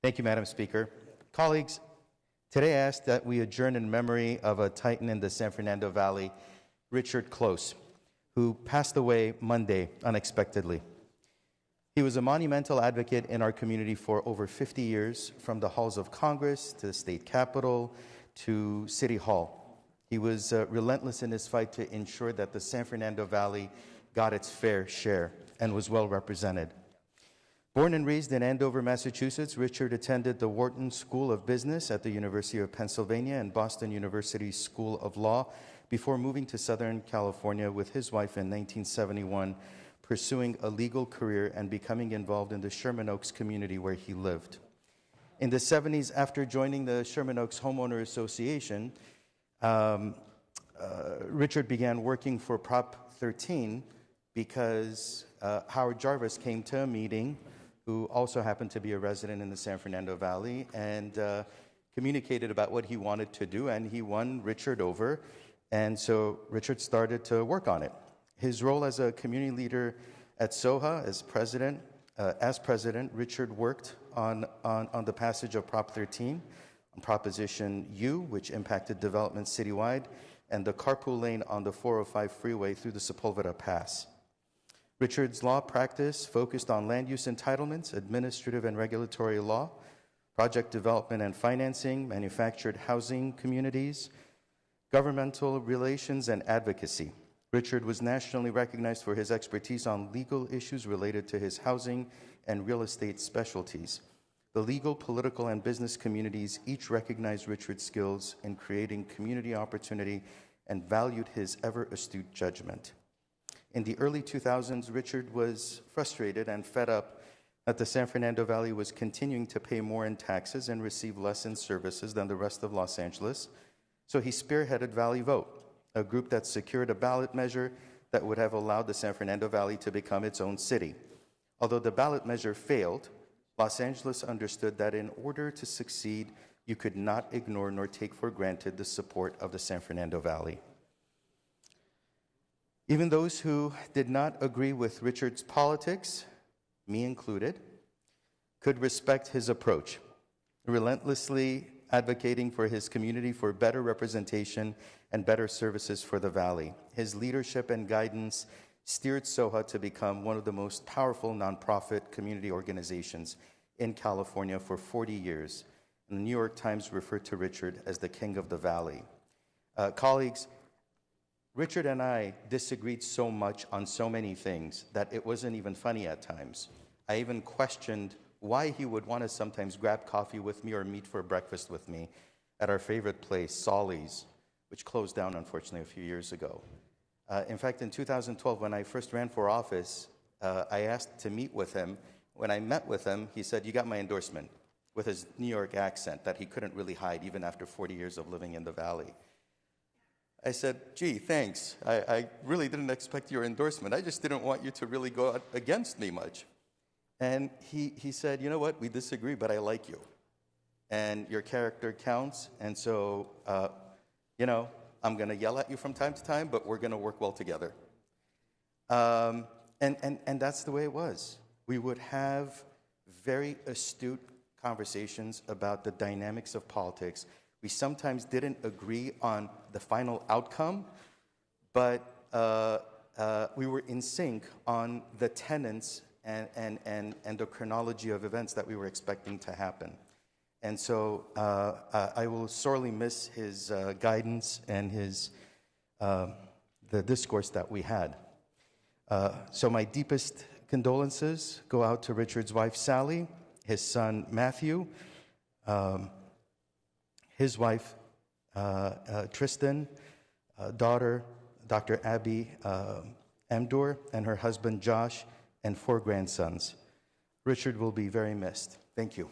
Thank you, Madam Speaker. Colleagues, today I ask that we adjourn in memory of a titan in the San Fernando Valley, Richard Close, who passed away Monday unexpectedly. He was a monumental advocate in our community for over 50 years, from the halls of Congress to the state capitol to City Hall. He was relentless in his fight to ensure that the San Fernando Valley got its fair share and was well represented. Born and raised in Andover, Massachusetts, Richard attended the Wharton School of Business at the University of Pennsylvania and Boston University School of Law before moving to Southern California with his wife in 1971, pursuing a legal career and becoming involved in the Sherman Oaks community where he lived. In the 70s, after joining the Sherman Oaks Homeowner Association, Richard began working for Prop 13 because Howard Jarvis came to a meeting, who also happened to be a resident in the San Fernando Valley, and communicated about what he wanted to do, and he won Richard over, and so Richard started to work on it. His role as a community leader at SOHA as president, Richard worked on the passage of Prop 13, on Proposition U, which impacted development citywide, and the carpool lane on the 405 freeway through the Sepulveda Pass. Richard's law practice focused on land use entitlements, administrative and regulatory law, project development and financing, manufactured housing communities, governmental relations, and advocacy. Richard was nationally recognized for his expertise on legal issues related to his housing and real estate specialties. The legal, political, and business communities each recognized Richard's skills in creating community opportunity and valued his ever-astute judgment. In the early 2000s, Richard was frustrated and fed up that the San Fernando Valley was continuing to pay more in taxes and receive less in services than the rest of Los Angeles, so he spearheaded Valley Vote, a group that secured a ballot measure that would have allowed the San Fernando Valley to become its own city. Although the ballot measure failed, Los Angeles understood that in order to succeed, you could not ignore nor take for granted the support of the San Fernando Valley. Even those who did not agree with Richard's politics, me included, could respect his approach, relentlessly advocating for his community for better representation and better services for the Valley. His leadership and guidance steered SOHA to become one of the most powerful nonprofit community organizations in California for 40 years. And the New York Times referred to Richard as the King of the Valley. Colleagues, Richard and I disagreed so much on so many things that it wasn't even funny at times. I even questioned why he would want to sometimes grab coffee with me or meet for breakfast with me at our favorite place, Solly's, which closed down, unfortunately, a few years ago. In fact, in 2012, when I first ran for office, I asked to meet with him. When I met with him, he said, "You got my endorsement," with his New York accent that he couldn't really hide, even after 40 years of living in the Valley. I said, "Gee, thanks. I really didn't expect your endorsement. I just didn't want you to really go out against me much." And he said, "You know what? We disagree, but I like you. And your character counts. And so, I'm going to yell at you from time to time, but we're going to work well together." And that's the way it was. We would have very astute conversations about the dynamics of politics. We sometimes didn't agree on the final outcome, but we were in sync on the tenets and the chronology of events that we were expecting to happen. And so I will sorely miss his guidance and the discourse that we had. So my deepest condolences go out to Richard's wife, Sally, his son, Matthew, his wife, Tristan, daughter, Dr. Abby Amdor, and her husband, Josh, and 4 grandsons. Richard will be very missed. Thank you.